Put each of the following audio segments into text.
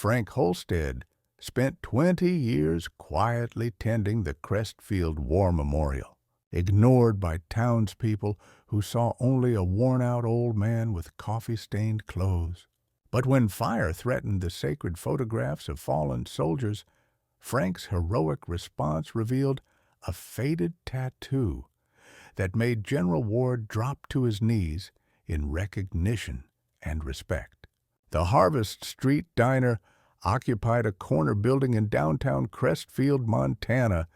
Frank Holstead spent 20 years quietly tending the Crestfield War Memorial, ignored by townspeople who saw only a worn-out old man with coffee-stained clothes. But when fire threatened the sacred photographs of fallen soldiers, Frank's heroic response revealed a faded tattoo that made General Ward drop to his knees in recognition and respect. The Harvest Street Diner occupied a corner building in downtown Crestfield, Montana,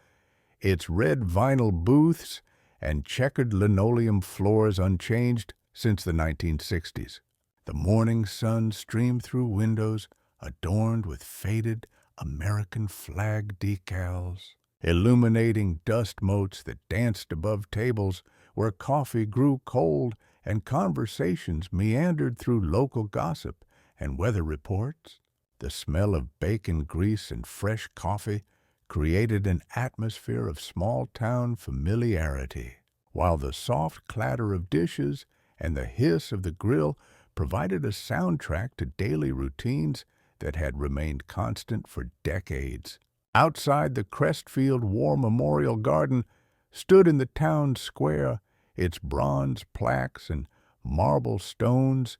its red vinyl booths and checkered linoleum floors unchanged since the 1960s. The morning sun streamed through windows adorned with faded American flag decals, illuminating dust motes that danced above tables where coffee grew cold and conversations meandered through local gossip and weather reports. The smell of bacon grease and fresh coffee created an atmosphere of small-town familiarity, while the soft clatter of dishes and the hiss of the grill provided a soundtrack to daily routines that had remained constant for decades. Outside the Crestfield War Memorial Garden stood in the town square, its bronze plaques and marble stones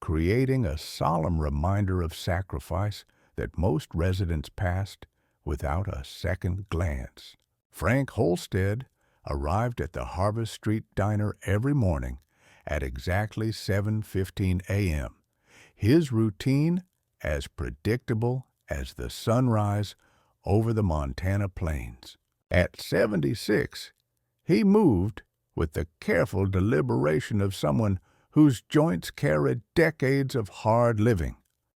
creating a solemn reminder of sacrifice that most residents passed without a second glance. Frank Holstead arrived at the Harvest Street Diner every morning at exactly 7:15 a.m., his routine as predictable as the sunrise over the Montana plains. At 76, he moved with the careful deliberation of someone whose joints carried decades of hard living,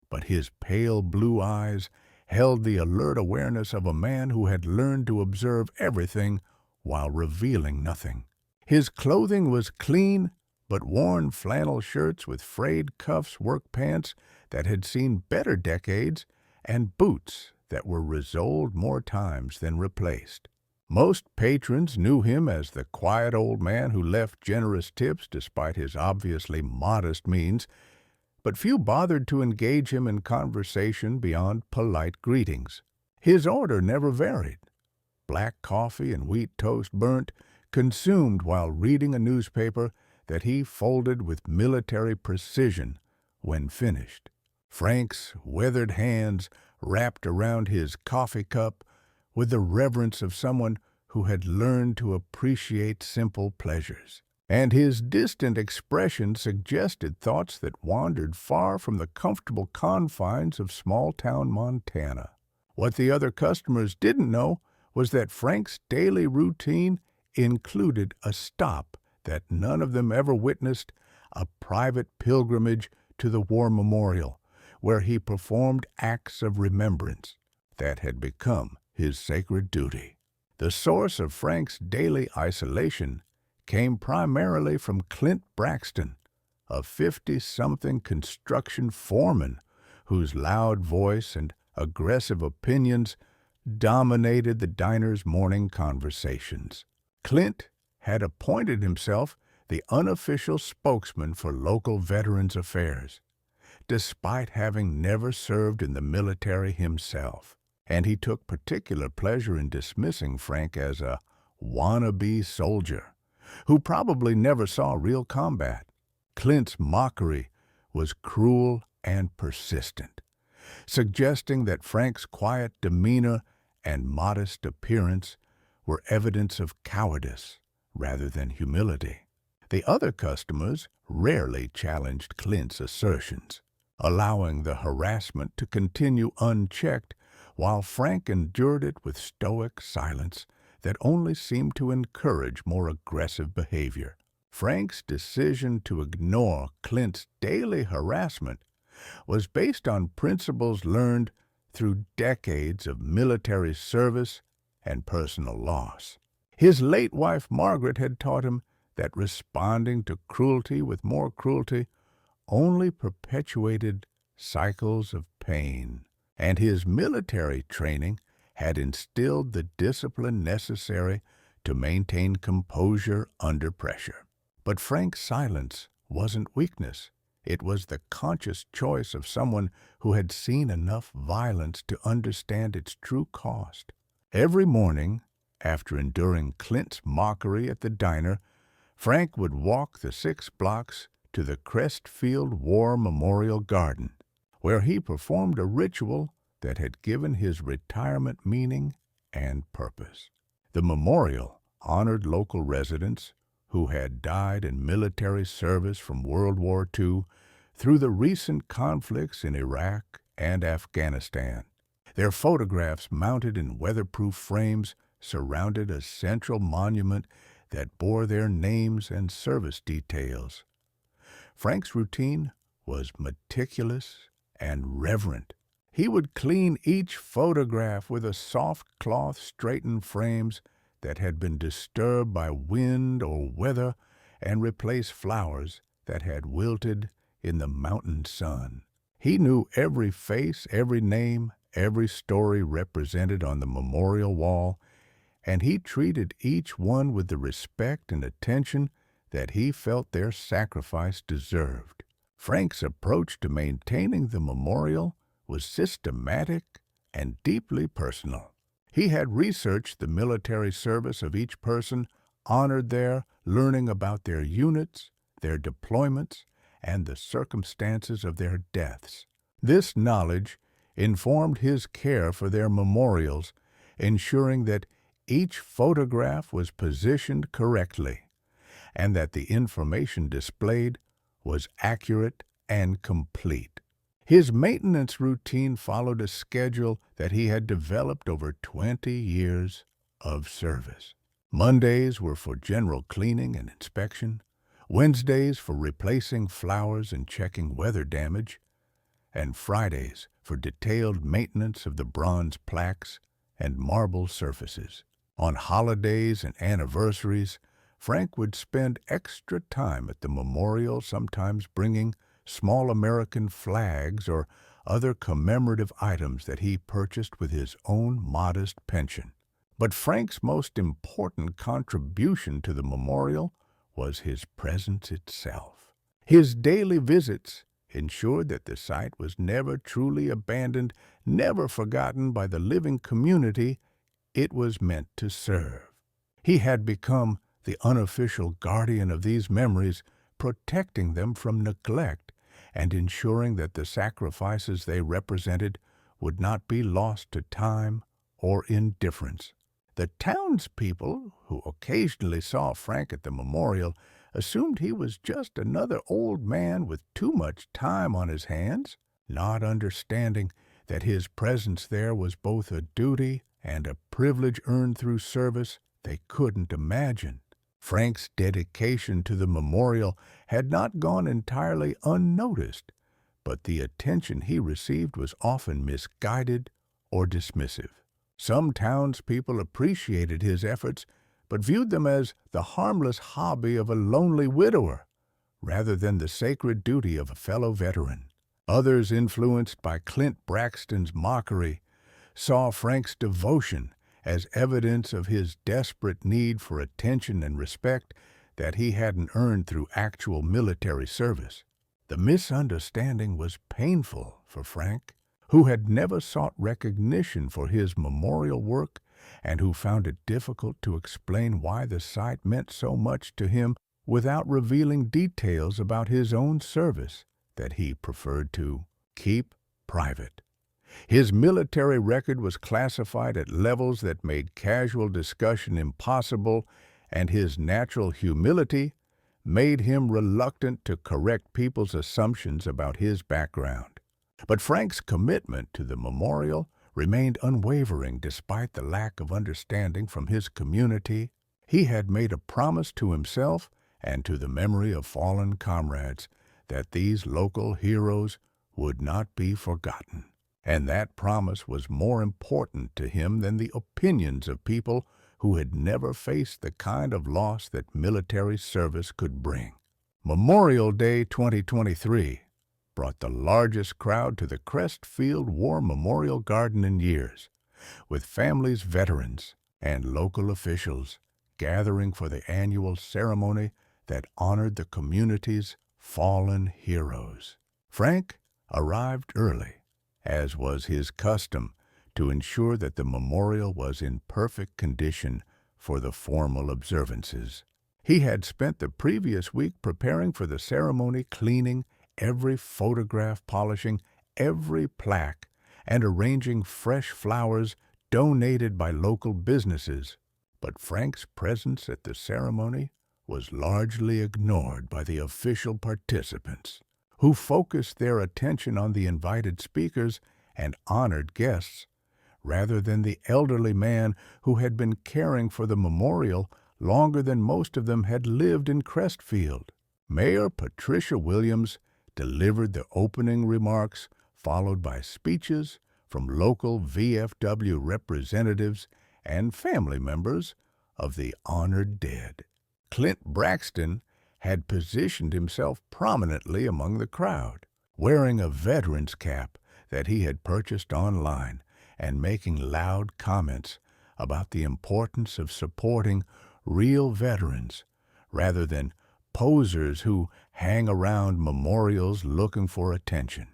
but his pale blue eyes held the alert awareness of a man who had learned to observe everything while revealing nothing. His clothing was clean, but worn flannel shirts with frayed cuffs, work pants that had seen better decades, and boots that were resoled more times than replaced. Most patrons knew him as the quiet old man who left generous tips despite his obviously modest means, but few bothered to engage him in conversation beyond polite greetings. His order never varied. Black coffee and wheat toast burnt, consumed while reading a newspaper that he folded with military precision when finished. Frank's weathered hands wrapped around his coffee cup with the reverence of someone who had learned to appreciate simple pleasures. And his distant expression suggested thoughts that wandered far from the comfortable confines of small-town Montana. What the other customers didn't know was that Frank's daily routine included a stop that none of them ever witnessed, a private pilgrimage to the War Memorial, where he performed acts of remembrance that had become his sacred duty. The source of Frank's daily isolation came primarily from Clint Braxton, a 50-something construction foreman whose loud voice and aggressive opinions dominated the diner's morning conversations. Clint had appointed himself the unofficial spokesman for local veterans affairs, despite having never served in the military himself, and he took particular pleasure in dismissing Frank as a wannabe soldier who probably never saw real combat. Clint's mockery was cruel and persistent, suggesting that Frank's quiet demeanor and modest appearance were evidence of cowardice rather than humility. The other customers rarely challenged Clint's assertions, allowing the harassment to continue unchecked while Frank endured it with stoic silence that only seemed to encourage more aggressive behavior. Frank's decision to ignore Clint's daily harassment was based on principles learned through decades of military service and personal loss. His late wife Margaret had taught him that responding to cruelty with more cruelty only perpetuated cycles of pain, and his military training had instilled the discipline necessary to maintain composure under pressure. But Frank's silence wasn't weakness. It was the conscious choice of someone who had seen enough violence to understand its true cost. Every morning, after enduring Clint's mockery at the diner, Frank would walk the 6 blocks to the Crestfield War Memorial Garden, where he performed a ritual that had given his retirement meaning and purpose. The memorial honored local residents who had died in military service from World War II through the recent conflicts in Iraq and Afghanistan. Their photographs, mounted in weatherproof frames, surrounded a central monument that bore their names and service details. Frank's routine was meticulous and reverent. He would clean each photograph with a soft cloth straightened frames that had been disturbed by wind or weather and replace flowers that had wilted in the mountain sun. He knew every face, every name, every story represented on the memorial wall, and he treated each one with the respect and attention that he felt their sacrifice deserved. Frank's approach to maintaining the memorial was systematic and deeply personal. He had researched the military service of each person honored there, learning about their units, their deployments, and the circumstances of their deaths. This knowledge informed his care for their memorials, ensuring that each photograph was positioned correctly and that the information displayed was accurate and complete. His maintenance routine followed a schedule that he had developed over 20 years of service. Mondays were for general cleaning and inspection, Wednesdays for replacing flowers and checking weather damage, and Fridays for detailed maintenance of the bronze plaques and marble surfaces. On holidays and anniversaries, Frank would spend extra time at the memorial, sometimes bringing small American flags or other commemorative items that he purchased with his own modest pension. But Frank's most important contribution to the memorial was his presence itself. His daily visits ensured that the site was never truly abandoned, never forgotten by the living community it was meant to serve. He had become the unofficial guardian of these memories, protecting them from neglect and ensuring that the sacrifices they represented would not be lost to time or indifference. The townspeople, who occasionally saw Frank at the memorial, assumed he was just another old man with too much time on his hands, not understanding that his presence there was both a duty and a privilege earned through service they couldn't imagine. Frank's dedication to the memorial had not gone entirely unnoticed, but the attention he received was often misguided or dismissive. Some townspeople appreciated his efforts, but viewed them as the harmless hobby of a lonely widower, rather than the sacred duty of a fellow veteran. Others, influenced by Clint Braxton's mockery, saw Frank's devotion as evidence of his desperate need for attention and respect that he hadn't earned through actual military service. The misunderstanding was painful for Frank, who had never sought recognition for his memorial work and who found it difficult to explain why the site meant so much to him without revealing details about his own service that he preferred to keep private. His military record was classified at levels that made casual discussion impossible, and his natural humility made him reluctant to correct people's assumptions about his background. But Frank's commitment to the memorial remained unwavering despite the lack of understanding from his community. He had made a promise to himself and to the memory of fallen comrades that these local heroes would not be forgotten. And that promise was more important to him than the opinions of people who had never faced the kind of loss that military service could bring. Memorial Day 2023 brought the largest crowd to the Crestfield War Memorial Garden in years, with families, veterans, and local officials gathering for the annual ceremony that honored the community's Fallen Heroes. Frank arrived early, as was his custom, to ensure that the memorial was in perfect condition for the formal observances. He had spent the previous week preparing for the ceremony, cleaning every photograph, polishing every plaque, and arranging fresh flowers donated by local businesses. But Frank's presence at the ceremony was largely ignored by the official participants, who focused their attention on the invited speakers and honored guests, rather than the elderly man who had been caring for the memorial longer than most of them had lived in Crestfield. Mayor Patricia Williams delivered the opening remarks, followed by speeches from local VFW representatives and family members of the honored dead. Clint Braxton had positioned himself prominently among the crowd, wearing a veteran's cap that he had purchased online and making loud comments about the importance of supporting real veterans rather than posers who hang around memorials looking for attention.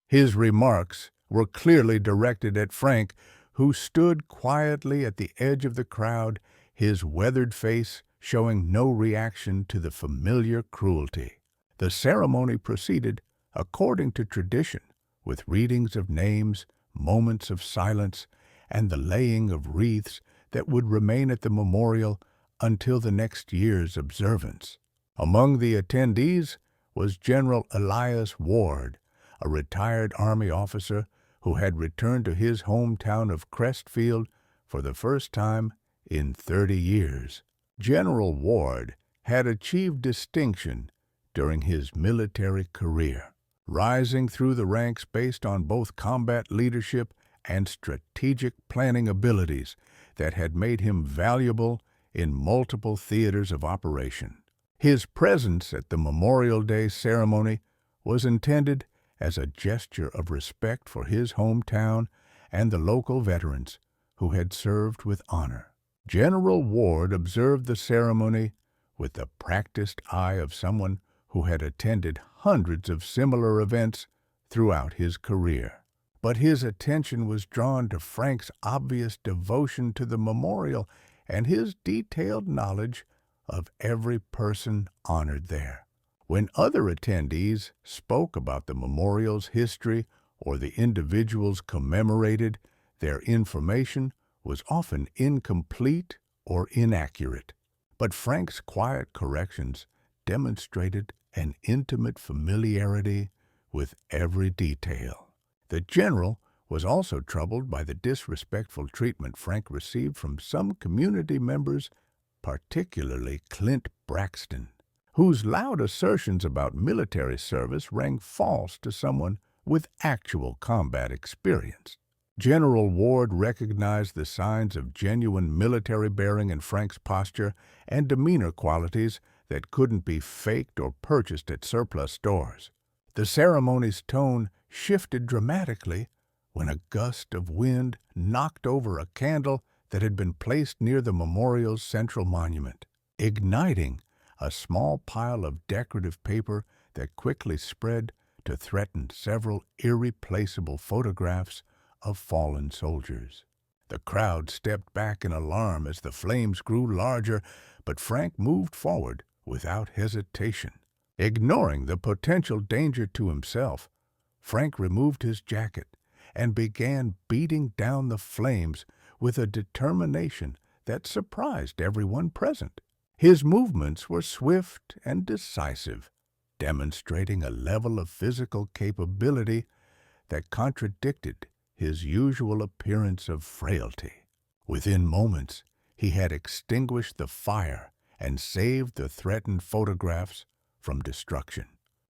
His remarks were clearly directed at Frank, who stood quietly at the edge of the crowd, his weathered face showing no reaction to the familiar cruelty. The ceremony proceeded according to tradition, with readings of names, moments of silence, and the laying of wreaths that would remain at the memorial until the next year's observance. Among the attendees was General Elias Ward, a retired Army officer who had returned to his hometown of Crestfield for the first time in 30 years. General Ward had achieved distinction during his military career, rising through the ranks based on both combat leadership and strategic planning abilities that had made him valuable in multiple theaters of operation. His presence at the Memorial Day ceremony was intended as a gesture of respect for his hometown and the local veterans who had served with honor. General Ward observed the ceremony with the practiced eye of someone who had attended hundreds of similar events throughout his career. But his attention was drawn to Frank's obvious devotion to the memorial and his detailed knowledge of every person honored there. When other attendees spoke about the memorial's history or the individuals commemorated, their information was often incomplete or inaccurate. But Frank's quiet corrections demonstrated an intimate familiarity with every detail. The general was also troubled by the disrespectful treatment Frank received from some community members, particularly Clint Braxton, whose loud assertions about military service rang false to someone with actual combat experience. General Ward recognized the signs of genuine military bearing in Frank's posture and demeanor qualities that couldn't be faked or purchased at surplus stores. The ceremony's tone shifted dramatically when a gust of wind knocked over a candle that had been placed near the memorial's central monument, igniting a small pile of decorative paper that quickly spread to threaten several irreplaceable photographs of fallen soldiers. The crowd stepped back in alarm as the flames grew larger, but Frank moved forward without hesitation. Ignoring the potential danger to himself, Frank removed his jacket and began beating down the flames with a determination that surprised everyone present. His movements were swift and decisive, demonstrating a level of physical capability that contradicted his usual appearance of frailty. Within moments, he had extinguished the fire and saved the threatened photographs from destruction.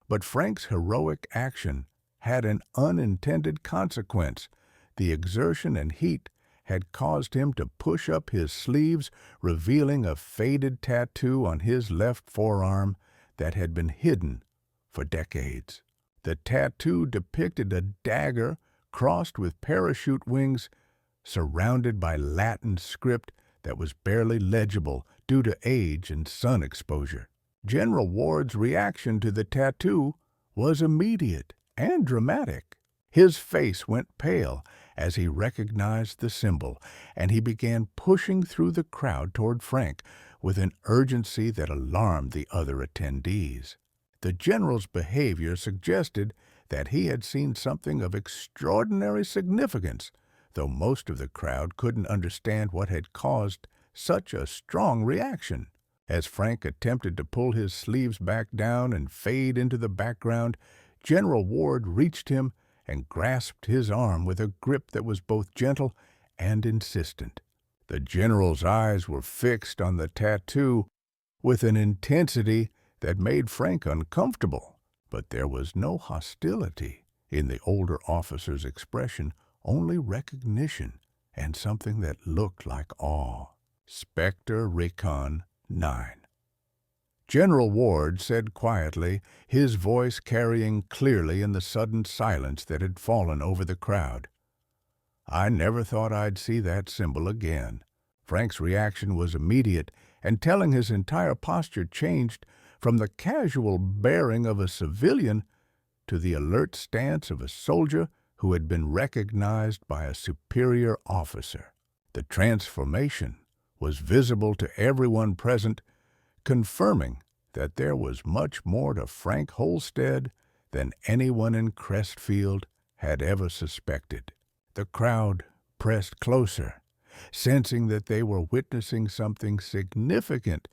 But Frank's heroic action had an unintended consequence. The exertion and heat had caused him to push up his sleeves, revealing a faded tattoo on his left forearm that had been hidden for decades. The tattoo depicted a dagger crossed with parachute wings, surrounded by Latin script that was barely legible due to age and sun exposure. General Ward's reaction to the tattoo was immediate and dramatic. His face went pale as he recognized the symbol, and he began pushing through the crowd toward Frank with an urgency that alarmed the other attendees. The general's behavior suggested that he had seen something of extraordinary significance, though most of the crowd couldn't understand what had caused such a strong reaction. As Frank attempted to pull his sleeves back down and fade into the background, General Ward reached him and grasped his arm with a grip that was both gentle and insistent. The general's eyes were fixed on the tattoo with an intensity that made Frank uncomfortable, but there was no hostility in the older officer's expression, only recognition and something that looked like awe. Spectre Recon 9. General Ward said quietly, his voice carrying clearly in the sudden silence that had fallen over the crowd. "I never thought I'd see that symbol again." Frank's reaction was immediate, and telling his entire posture changed from the casual bearing of a civilian to the alert stance of a soldier who had been recognized by a superior officer. The transformation was visible to everyone present, confirming that there was much more to Frank Holstead than anyone in Crestfield had ever suspected. The crowd pressed closer, sensing that they were witnessing something significant,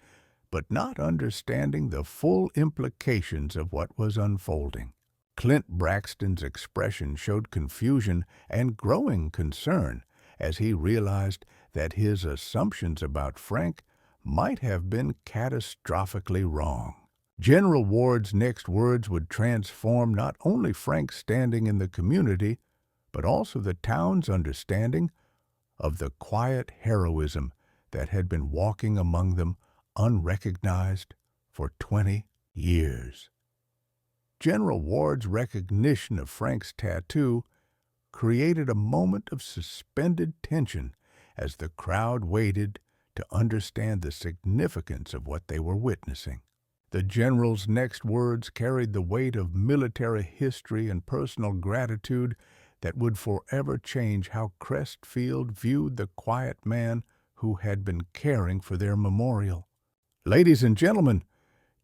but not understanding the full implications of what was unfolding. Clint Braxton's expression showed confusion and growing concern as he realized that his assumptions about Frank might have been catastrophically wrong. General Ward's next words would transform not only Frank's standing in the community, but also the town's understanding of the quiet heroism that had been walking among them unrecognized for 20 years. General Ward's recognition of Frank's tattoo created a moment of suspended tension as the crowd waited to understand the significance of what they were witnessing. The general's next words carried the weight of military history and personal gratitude that would forever change how Crestfield viewed the quiet man who had been caring for their memorial. "Ladies and gentlemen,"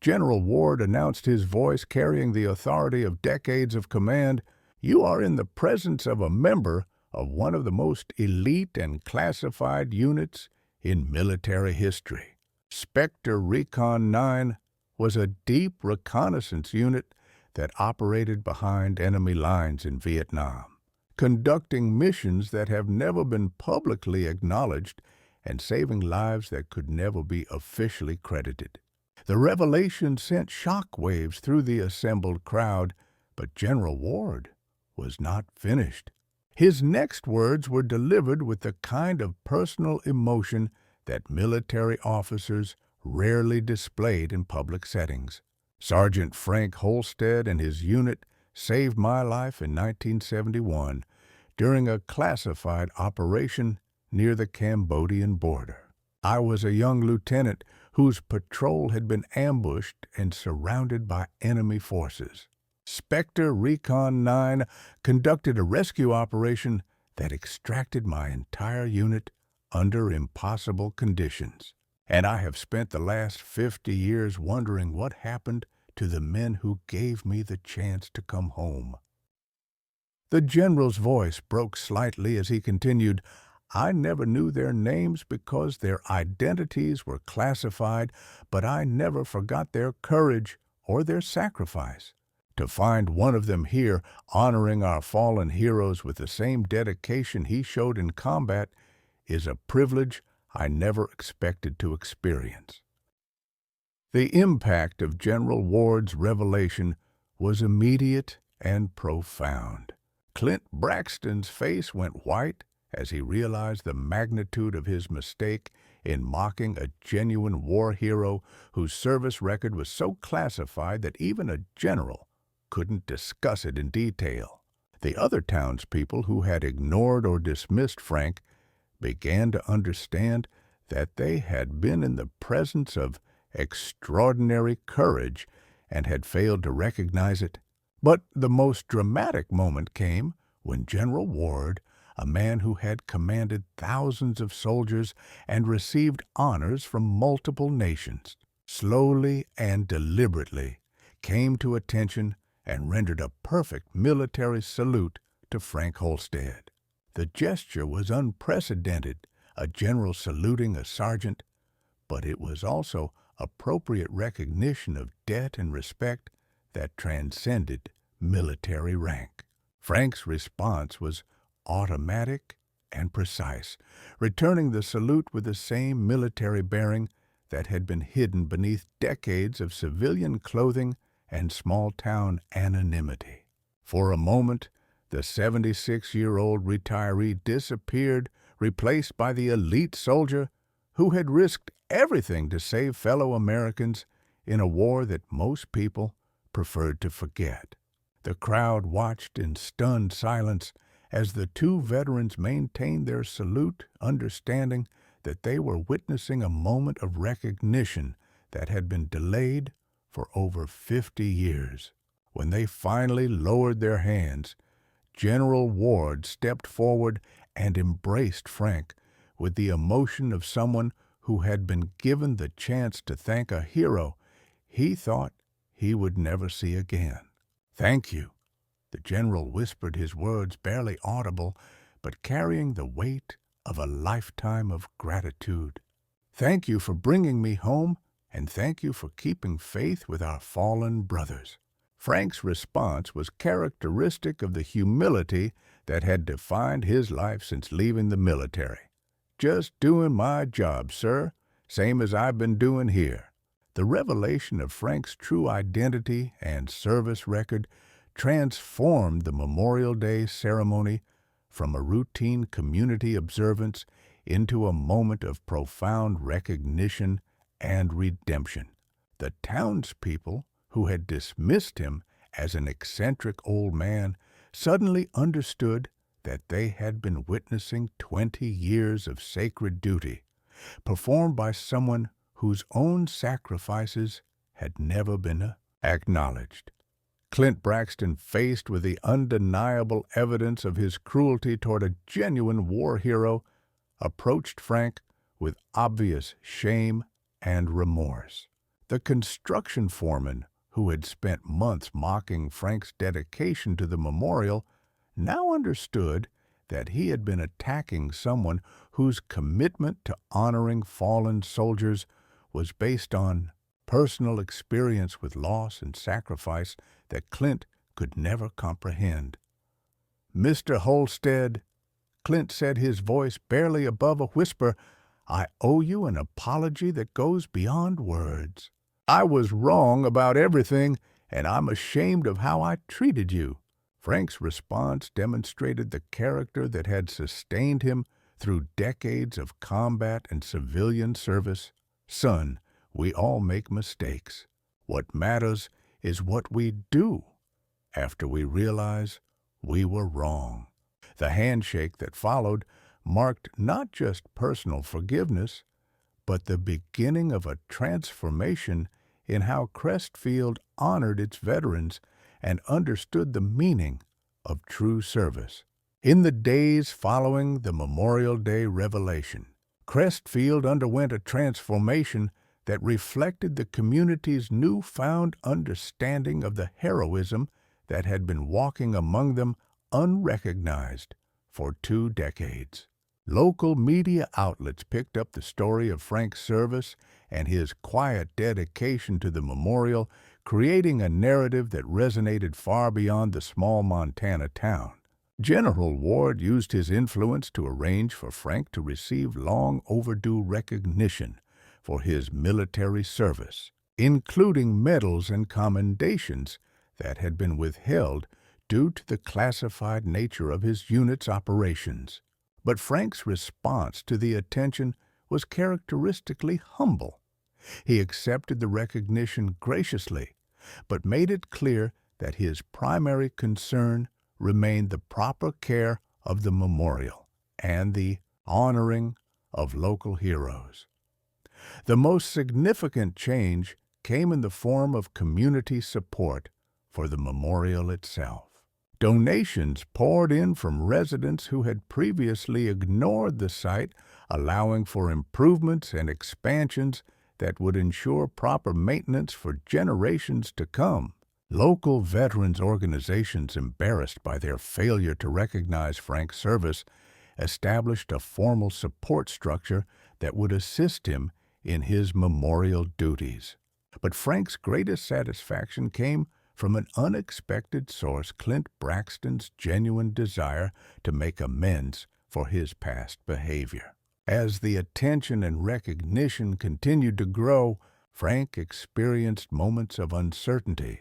General Ward announced, his voice carrying the authority of decades of command, "you are in the presence of a member of one of the most elite and classified units in military history. Spectre Recon 9 was a deep reconnaissance unit that operated behind enemy lines in Vietnam, conducting missions that have never been publicly acknowledged and saving lives that could never be officially credited." The revelation sent shock waves through the assembled crowd, but General Ward was not finished. His next words were delivered with the kind of personal emotion that military officers rarely displayed in public settings. "Sergeant Frank Holstead and his unit saved my life in 1971 during a classified operation near the Cambodian border. I was a young lieutenant whose patrol had been ambushed and surrounded by enemy forces. Spectre Recon 9 conducted a rescue operation that extracted my entire unit under impossible conditions. And I have spent the last 50 years wondering what happened to the men who gave me the chance to come home." The general's voice broke slightly as he continued, "I never knew their names because their identities were classified, but I never forgot their courage or their sacrifice. To find one of them here honoring our fallen heroes with the same dedication he showed in combat is a privilege I never expected to experience." The impact of General Ward's revelation was immediate and profound. Clint Braxton's face went white as he realized the magnitude of his mistake in mocking a genuine war hero whose service record was so classified that even a general couldn't discuss it in detail. The other townspeople who had ignored or dismissed Frank began to understand that they had been in the presence of extraordinary courage and had failed to recognize it. But the most dramatic moment came when General Ward, a man who had commanded thousands of soldiers and received honors from multiple nations, slowly and deliberately came to attention and rendered a perfect military salute to Frank Holstead. The gesture was unprecedented, a general saluting a sergeant, but it was also appropriate recognition of debt and respect that transcended military rank. Frank's response was automatic and precise, returning the salute with the same military bearing that had been hidden beneath decades of civilian clothing and small-town anonymity. For a moment, the 76-year-old retiree disappeared, replaced by the elite soldier who had risked everything to save fellow Americans in a war that most people preferred to forget. The crowd watched in stunned silence as the two veterans maintained their salute, understanding that they were witnessing a moment of recognition that had been delayed for over 50 years. When they finally lowered their hands, General Ward stepped forward and embraced Frank with the emotion of someone who had been given the chance to thank a hero he thought he would never see again. "Thank you." The general whispered, his words barely audible, but carrying the weight of a lifetime of gratitude. "Thank you for bringing me home, and thank you for keeping faith with our fallen brothers." Frank's response was characteristic of the humility that had defined his life since leaving the military. "Just doing my job, sir, same as I've been doing here." The revelation of Frank's true identity and service record transformed the Memorial Day ceremony from a routine community observance into a moment of profound recognition and redemption. The townspeople, who had dismissed him as an eccentric old man, suddenly understood that they had been witnessing 20 years of sacred duty, performed by someone whose own sacrifices had never been acknowledged. Clint Braxton, faced with the undeniable evidence of his cruelty toward a genuine war hero, approached Frank with obvious shame and remorse. The construction foreman, who had spent months mocking Frank's dedication to the memorial, now understood that he had been attacking someone whose commitment to honoring fallen soldiers was based on personal experience with loss and sacrifice that Clint could never comprehend. "Mr. Holstead," Clint said, his voice barely above a whisper, "I owe you an apology that goes beyond words. I was wrong about everything, and I'm ashamed of how I treated you." Frank's response demonstrated the character that had sustained him through decades of combat and civilian service. "Son, we all make mistakes. What matters is what we do after we realize we were wrong." The handshake that followed marked not just personal forgiveness, but the beginning of a transformation in how Crestfield honored its veterans and understood the meaning of true service. In the days following the Memorial Day revelation, Crestfield underwent a transformation that reflected the community's newfound understanding of the heroism that had been walking among them unrecognized for 2 decades. Local media outlets picked up the story of Frank's service and his quiet dedication to the memorial, creating a narrative that resonated far beyond the small Montana town. General Ward used his influence to arrange for Frank to receive long overdue recognition for his military service, including medals and commendations that had been withheld due to the classified nature of his unit's operations. But Frank's response to the attention was characteristically humble. He accepted the recognition graciously, but made it clear that his primary concern remained the proper care of the memorial and the honoring of local heroes. The most significant change came in the form of community support for the memorial itself. Donations poured in from residents who had previously ignored the site, allowing for improvements and expansions that would ensure proper maintenance for generations to come. Local veterans organizations, embarrassed by their failure to recognize Frank's service, established a formal support structure that would assist him in his memorial duties. But Frank's greatest satisfaction came from an unexpected source: Clint Braxton's genuine desire to make amends for his past behavior. As the attention and recognition continued to grow, Frank experienced moments of uncertainty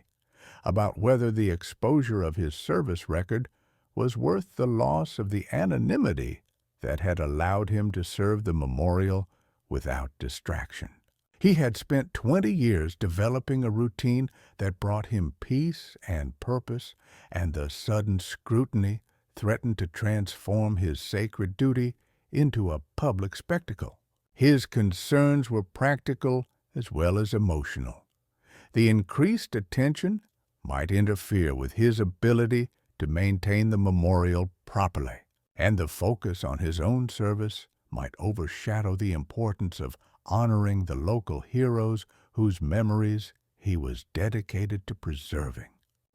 about whether the exposure of his service record was worth the loss of the anonymity that had allowed him to serve the memorial without distraction. He had spent 20 years developing a routine that brought him peace and purpose, and the sudden scrutiny threatened to transform his sacred duty into a public spectacle. His concerns were practical as well as emotional. The increased attention might interfere with his ability to maintain the memorial properly, and the focus on his own service might overshadow the importance of honoring the local heroes whose memories he was dedicated to preserving.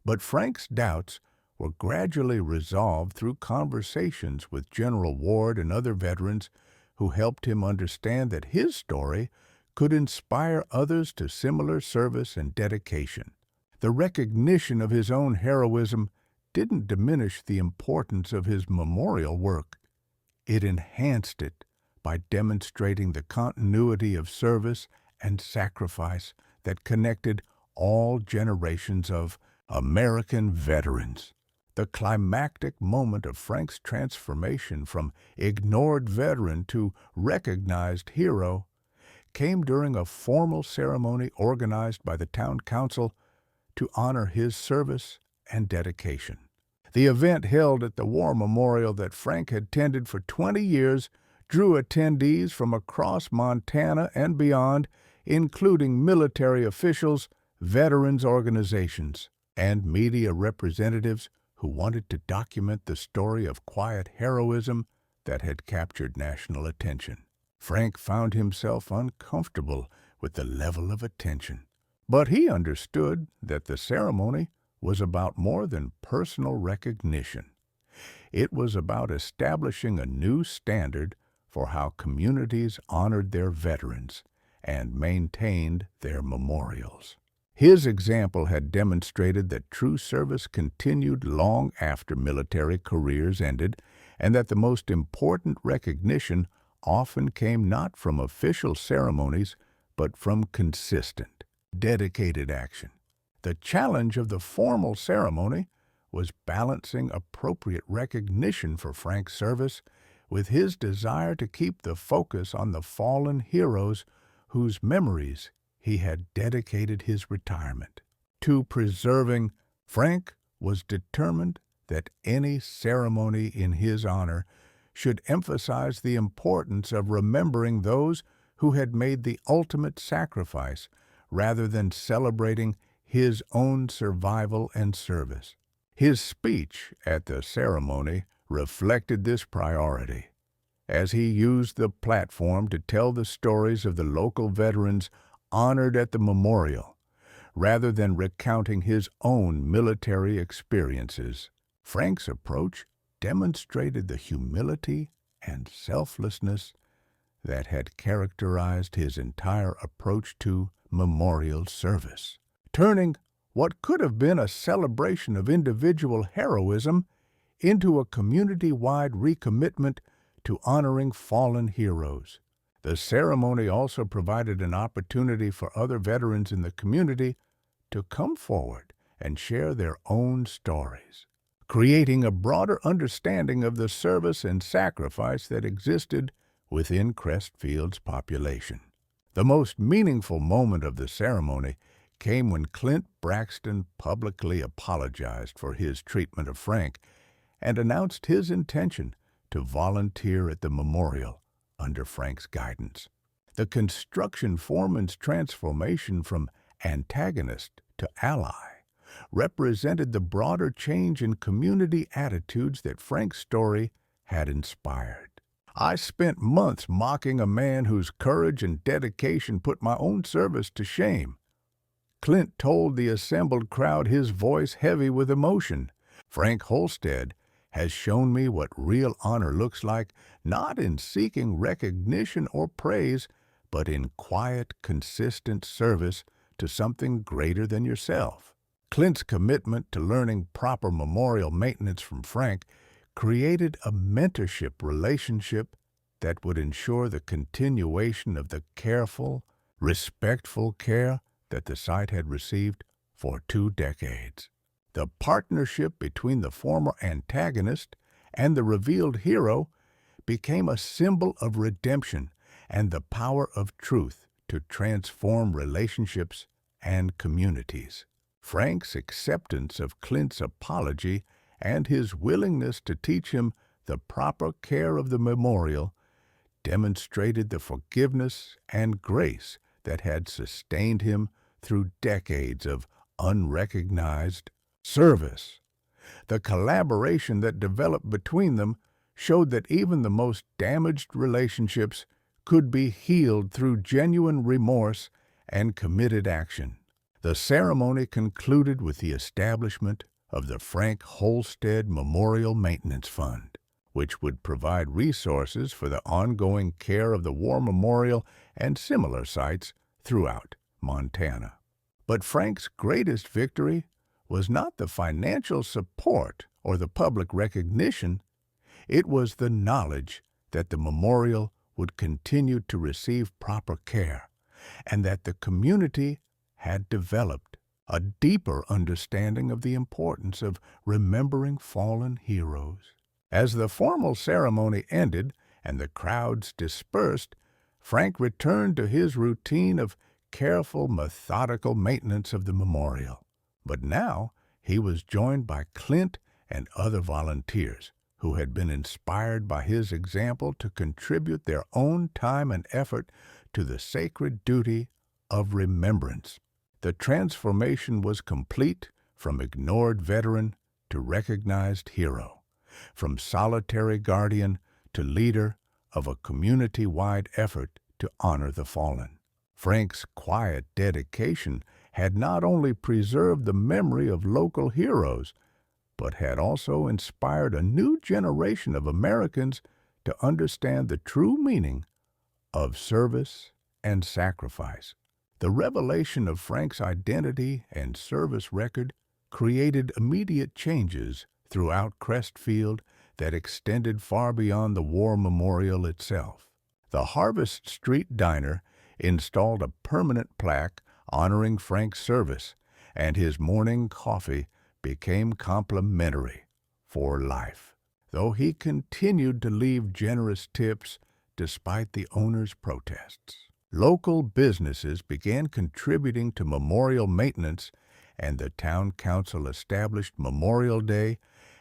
But Frank's doubts were gradually resolved through conversations with General Ward and other veterans who helped him understand that his story could inspire others to similar service and dedication. The recognition of his own heroism didn't diminish the importance of his memorial work. It enhanced it by demonstrating the continuity of service and sacrifice that connected all generations of American veterans. The climactic moment of Frank's transformation from ignored veteran to recognized hero came during a formal ceremony organized by the town council to honor his service and dedication. The event, held at the war memorial that Frank had tended for 20 years, drew attendees from across Montana and beyond, including military officials, veterans organizations, and media representatives who wanted to document the story of quiet heroism that had captured national attention. Frank found himself uncomfortable with the level of attention, but he understood that the ceremony was about more than personal recognition. It was about establishing a new standard for how communities honored their veterans and maintained their memorials. His example had demonstrated that true service continued long after military careers ended, and that the most important recognition often came not from official ceremonies, but from consistent, dedicated action. The challenge of the formal ceremony was balancing appropriate recognition for Frank's service with his desire to keep the focus on the fallen heroes whose memories he had dedicated his retirement to preserving. Frank was determined that any ceremony in his honor should emphasize the importance of remembering those who had made the ultimate sacrifice rather than celebrating his own survival and service. His speech at the ceremony reflected this priority, as he used the platform to tell the stories of the local veterans honored at the memorial, rather than recounting his own military experiences. Frank's approach demonstrated the humility and selflessness that had characterized his entire approach to memorial service, turning what could have been a celebration of individual heroism into a community-wide recommitment to honoring fallen heroes. The ceremony also provided an opportunity for other veterans in the community to come forward and share their own stories, creating a broader understanding of the service and sacrifice that existed within Crestfield's population. The most meaningful moment of the ceremony came when Clint Braxton publicly apologized for his treatment of Frank and announced his intention to volunteer at the memorial under Frank's guidance. The construction foreman's transformation from antagonist to ally represented the broader change in community attitudes that Frank's story had inspired. I spent months mocking a man whose courage and dedication put my own service to shame. Clint told the assembled crowd, his voice heavy with emotion. Frank Holstead has shown me what real honor looks like, not in seeking recognition or praise, but in quiet, consistent service to something greater than yourself. Clint's commitment to learning proper memorial maintenance from Frank created a mentorship relationship that would ensure the continuation of the careful, respectful care that the site had received for 2 decades. The partnership between the former antagonist and the revealed hero became a symbol of redemption and the power of truth to transform relationships and communities. Frank's acceptance of Clint's apology and his willingness to teach him the proper care of the memorial demonstrated the forgiveness and grace that had sustained him through decades of unrecognized service. The collaboration that developed between them showed that even the most damaged relationships could be healed through genuine remorse and committed action. The ceremony concluded with the establishment of the Frank Holstead Memorial Maintenance Fund, which would provide resources for the ongoing care of the War Memorial and similar sites throughout Montana. But Frank's greatest victory was not the financial support or the public recognition. It was the knowledge that the memorial would continue to receive proper care and that the community had developed a deeper understanding of the importance of remembering fallen heroes. As the formal ceremony ended and the crowds dispersed, Frank returned to his routine of careful, methodical maintenance of the memorial. But now he was joined by Clint and other volunteers who had been inspired by his example to contribute their own time and effort to the sacred duty of remembrance. The transformation was complete, from ignored veteran to recognized hero, from solitary guardian to leader of a community-wide effort to honor the fallen. Frank's quiet dedication had not only preserved the memory of local heroes, but had also inspired a new generation of Americans to understand the true meaning of service and sacrifice. The revelation of Frank's identity and service record created immediate changes throughout Crestfield that extended far beyond the war memorial itself. The Harvest Street Diner installed a permanent plaque honoring Frank's service, and his morning coffee became complimentary for life, though he continued to leave generous tips despite the owner's protests. Local businesses began contributing to memorial maintenance, and the town council established Memorial Day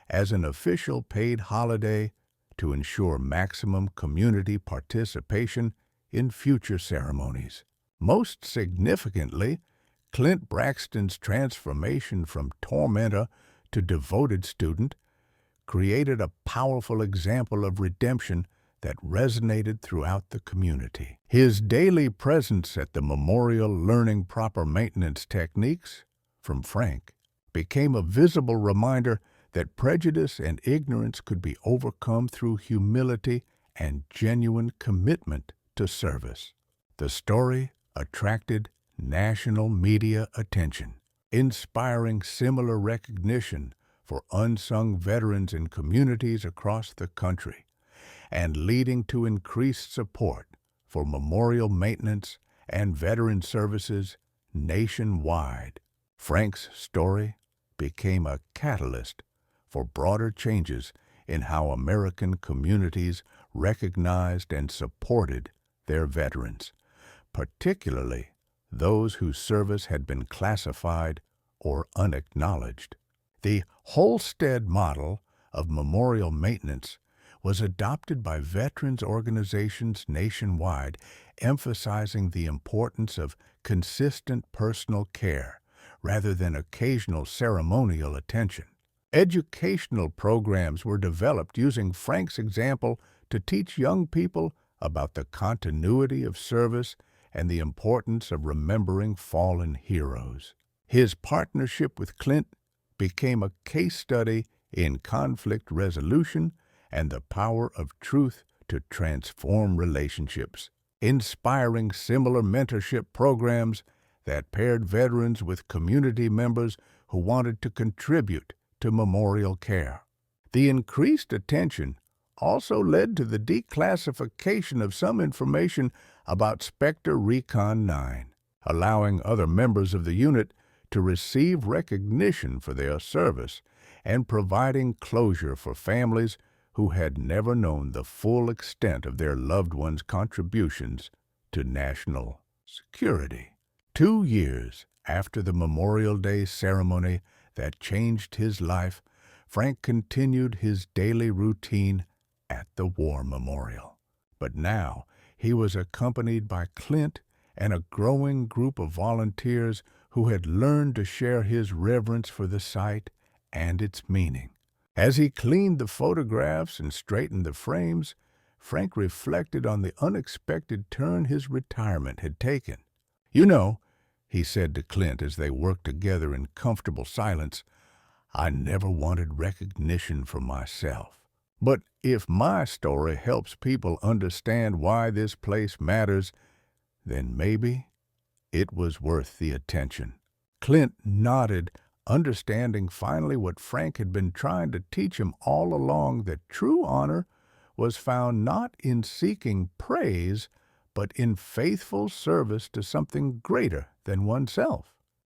as an official paid holiday to ensure maximum community participation in future ceremonies. Most significantly, Clint Braxton's transformation from tormentor to devoted student created a powerful example of redemption that resonated throughout the community. His daily presence at the memorial, learning proper maintenance techniques from Frank, became a visible reminder that prejudice and ignorance could be overcome through humility and genuine commitment to service. The story attracted national media attention, inspiring similar recognition for unsung veterans in communities across the country, and leading to increased support for memorial maintenance and veteran services nationwide. Frank's story became a catalyst for broader changes in how American communities recognized and supported their veterans, particularly those whose service had been classified or unacknowledged. The Holstead model of memorial maintenance was adopted by veterans organizations nationwide, emphasizing the importance of consistent personal care rather than occasional ceremonial attention. Educational programs were developed using Frank's example to teach young people about the continuity of service and the importance of remembering fallen heroes. His partnership with Clint became a case study in conflict resolution and the power of truth to transform relationships, inspiring similar mentorship programs that paired veterans with community members who wanted to contribute to memorial care. The increased attention also led to the declassification of some information about Spectre Recon 9, allowing other members of the unit to receive recognition for their service and providing closure for families who had never known the full extent of their loved ones' contributions to national security. 2 years after the Memorial Day ceremony that changed his life, Frank continued his daily routine at the War Memorial. But now he was accompanied by Clint and a growing group of volunteers who had learned to share his reverence for the site and its meaning. As he cleaned the photographs and straightened the frames, Frank reflected on the unexpected turn his retirement had taken. "You know," he said to Clint as they worked together in comfortable silence, "I never wanted recognition for myself. But if my story helps people understand why this place matters, then maybe it was worth the attention." Clint nodded, understanding finally what Frank had been trying to teach him all along, that true honor was found not in seeking praise, but in faithful service to something greater than oneself.